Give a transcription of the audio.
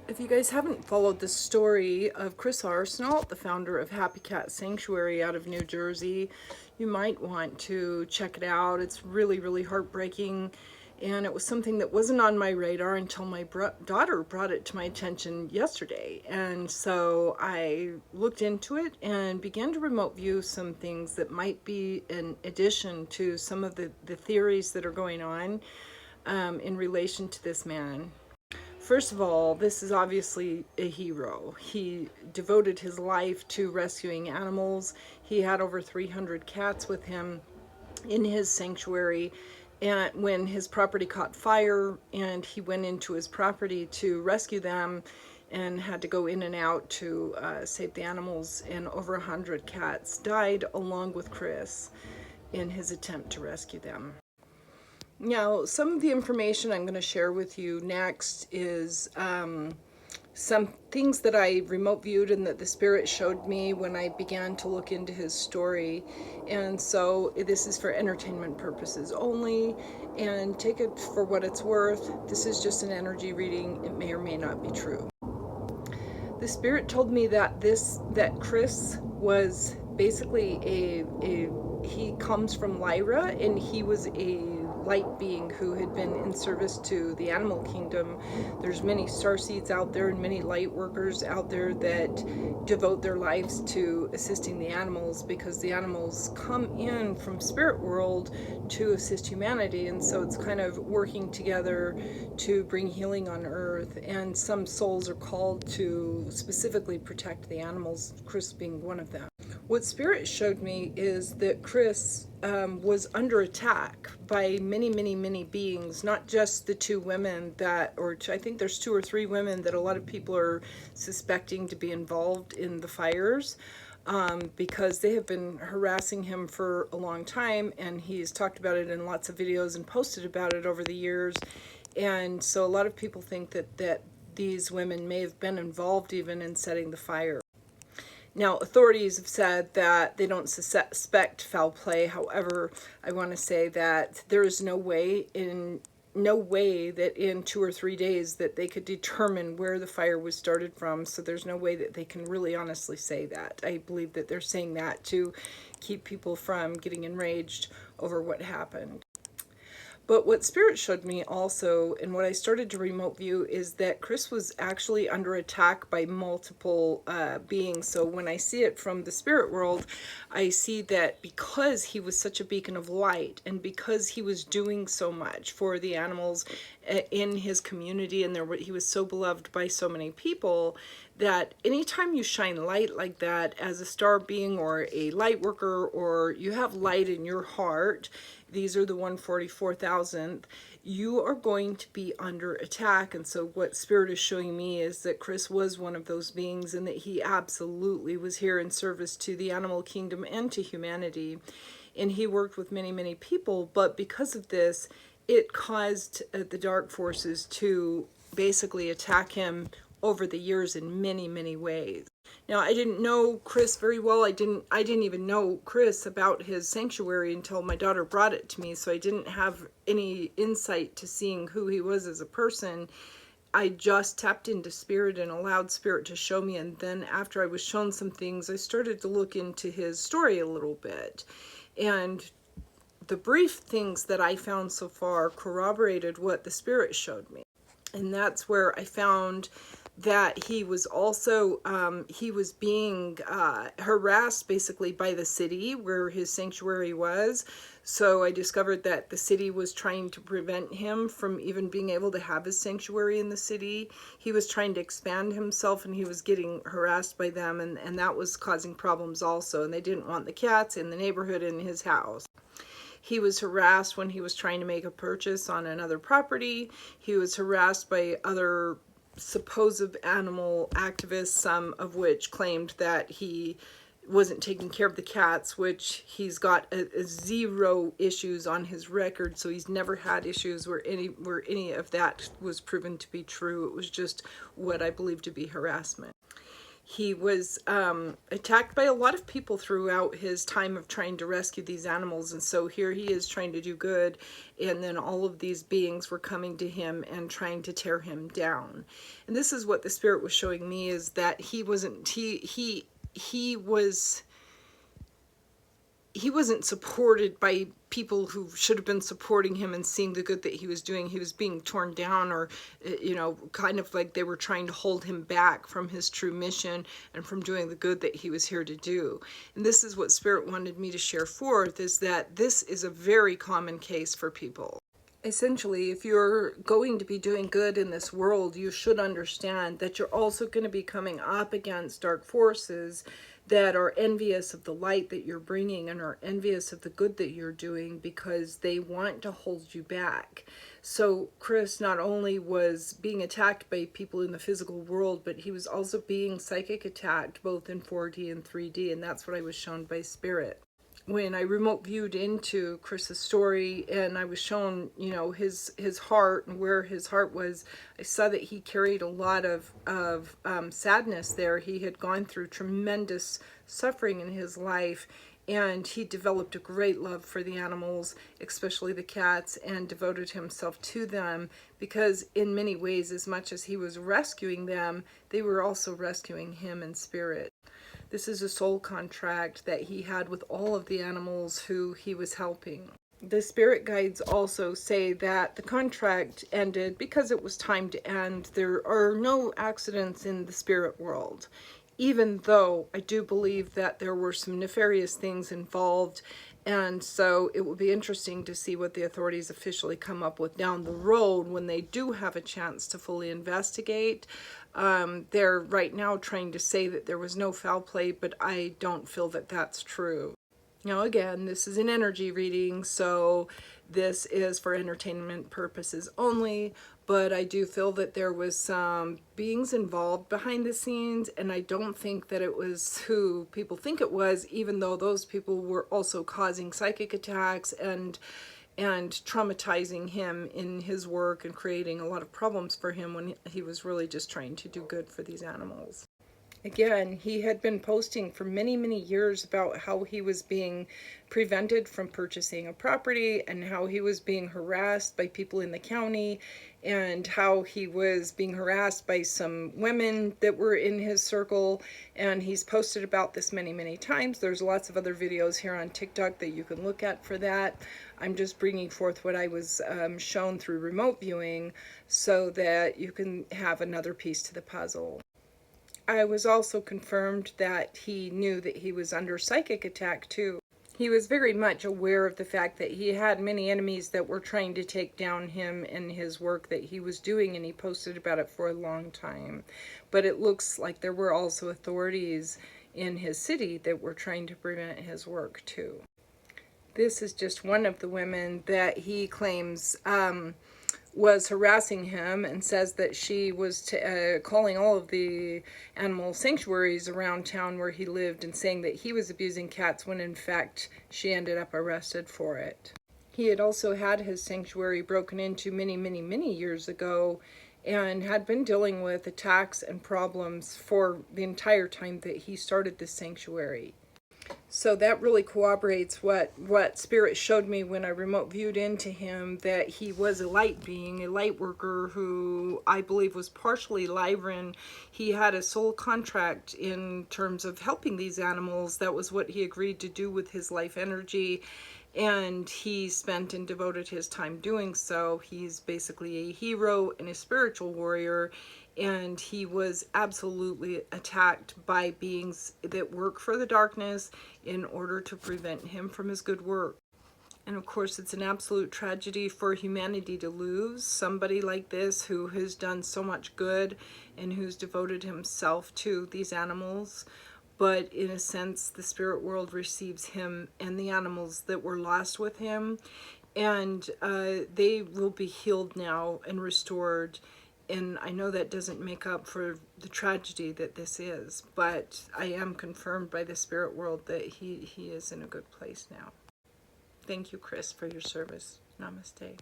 If you guys haven't followed the story of Chris Arsenault, the founder of Happy Cat Sanctuary out of New Jersey, you might want to check it out. It's really, really heartbreaking. And it was something that wasn't on my radar until my daughter brought it to my attention yesterday. And so I looked into it and began to remote view some things that might be in addition to some of the theories that are going on in relation to this man. First of all, this is obviously a hero. He devoted his life to rescuing animals. He had over 300 cats with him in his sanctuary. And when his property caught fire and he went into his property to rescue them and had to go in and out to save the animals, and over 100 cats died along with Chris in his attempt to rescue them. Now, some of the information I'm going to share with you next is some things that I remote viewed and that the Spirit showed me when I began to look into his story. And so this is for entertainment purposes only, and take it for what it's worth. This is just an energy reading. It may or may not be true. The Spirit told me that Chris was basically he comes from Lyra, and he was a light being who had been in service to the animal kingdom. There's many starseeds out there and many light workers out there that devote their lives to assisting the animals, because the animals come in from spirit world to assist humanity, and so it's kind of working together to bring healing on earth. And some souls are called to specifically protect the animals, Chris being one of them. What Spirit showed me is that Chris was under attack by many beings, not just the two women I think there's 2 or 3 women that a lot of people are suspecting to be involved in the fires, because they have been harassing him for a long time, and he's talked about it in lots of videos and posted about it over the years. And so a lot of people think that these women may have been involved even in setting the fire. Now, authorities have said that they don't suspect foul play. However, I want to say that there is no way that in 2 or 3 days that they could determine where the fire was started from. So there's no way that they can really honestly say that. I believe that they're saying that to keep people from getting enraged over what happened. But what Spirit showed me also, and what I started to remote view, is that Chris was actually under attack by multiple beings. So when I see it from the spirit world, I see that because he was such a beacon of light, and because he was doing so much for the animals in his community, and he was so beloved by so many people, that anytime you shine light like that as a star being or a light worker, or you have light in your heart, these are the 144,000th, you are going to be under attack. And so what Spirit is showing me is that Chris was one of those beings, and that he absolutely was here in service to the animal kingdom and to humanity. And he worked with many people, but because of this, it caused the dark forces to basically attack him over the years in many ways. Now, I didn't know Chris very well. I didn't even know Chris about his sanctuary until my daughter brought it to me, so I didn't have any insight to seeing who he was as a person. I just tapped into Spirit and allowed Spirit to show me, and then after I was shown some things, I started to look into his story a little bit. And the brief things that I found so far corroborated what the Spirit showed me. And that's where I found that he was also, he was being harassed basically by the city where his sanctuary was. So I discovered that the city was trying to prevent him from even being able to have his sanctuary in the city. He was trying to expand himself, and he was getting harassed by them, and that was causing problems also. And they didn't want the cats in the neighborhood in his house. He was harassed when he was trying to make a purchase on another property. He was harassed by other supposed animal activists, some of which claimed that he wasn't taking care of the cats, which he's got a 0 issues on his record. So he's never had issues where any of that was proven to be true. It was just what I believe to be harassment. He was attacked by a lot of people throughout his time of trying to rescue these animals, and so here he is trying to do good, and then all of these beings were coming to him and trying to tear him down. And this is what the Spirit was showing me, is that he wasn't he wasn't supported by people who should have been supporting him and seeing the good that he was doing. He was being torn down, or, you know, kind of like they were trying to hold him back from his true mission and from doing the good that he was here to do. And this is what Spirit wanted me to share forth, is that this is a very common case for people. Essentially, if you're going to be doing good in this world, you should understand that you're also going to be coming up against dark forces that are envious of the light that you're bringing and are envious of the good that you're doing, because they want to hold you back. So Chris not only was being attacked by people in the physical world, but he was also being psychic attacked both in 4D and 3D, and that's what I was shown by Spirit. When I remote viewed into Chris's story and I was shown, you know, his heart and where his heart was, I saw that he carried a lot of sadness there. He had gone through tremendous suffering in his life, and he developed a great love for the animals, especially the cats, and devoted himself to them, because in many ways, as much as he was rescuing them, they were also rescuing him in spirit. This is a soul contract that he had with all of the animals who he was helping. The spirit guides also say that the contract ended because it was time to end. There are no accidents in the spirit world, even though I do believe that there were some nefarious things involved. And so it will be interesting to see what the authorities officially come up with down the road when they do have a chance to fully investigate. They're right now trying to say that there was no foul play, but I don't feel that that's true. Now, again, this is an energy reading, so this is for entertainment purposes only, but I do feel that there was some beings involved behind the scenes, and I don't think that it was who people think it was, even though those people were also causing psychic attacks and traumatizing him in his work and creating a lot of problems for him when he was really just trying to do good for these animals. Again, he had been posting for many, many years about how he was being prevented from purchasing a property and how he was being harassed by people in the county and how he was being harassed by some women that were in his circle. And he's posted about this many, many times. There's lots of other videos here on TikTok that you can look at for that. I'm just bringing forth what I was shown through remote viewing so that you can have another piece to the puzzle. I was also confirmed that he knew that he was under psychic attack too. He was very much aware of the fact that he had many enemies that were trying to take down him and his work that he was doing, and he posted about it for a long time. But it looks like there were also authorities in his city that were trying to prevent his work too. This is just one of the women that he claims was harassing him, and says that she was calling all of the animal sanctuaries around town where he lived and saying that he was abusing cats, when in fact she ended up arrested for it. He had also had his sanctuary broken into many, many, many years ago, and had been dealing with attacks and problems for the entire time that he started this sanctuary. So that really corroborates what Spirit showed me when I remote viewed into him, that he was a light being, a light worker who I believe was partially Lyran. He had a soul contract in terms of helping these animals. That was what he agreed to do with his life energy, and he spent and devoted his time doing so. He's basically a hero and a spiritual warrior, and he was absolutely attacked by beings that work for the darkness in order to prevent him from his good work. And of course, it's an absolute tragedy for humanity to lose somebody like this who has done so much good and who's devoted himself to these animals. But in a sense, the spirit world receives him and the animals that were lost with him, and they will be healed now and restored. And I know that doesn't make up for the tragedy that this is, but I am confirmed by the spirit world that he is in a good place now. Thank you, Chris, for your service. Namaste.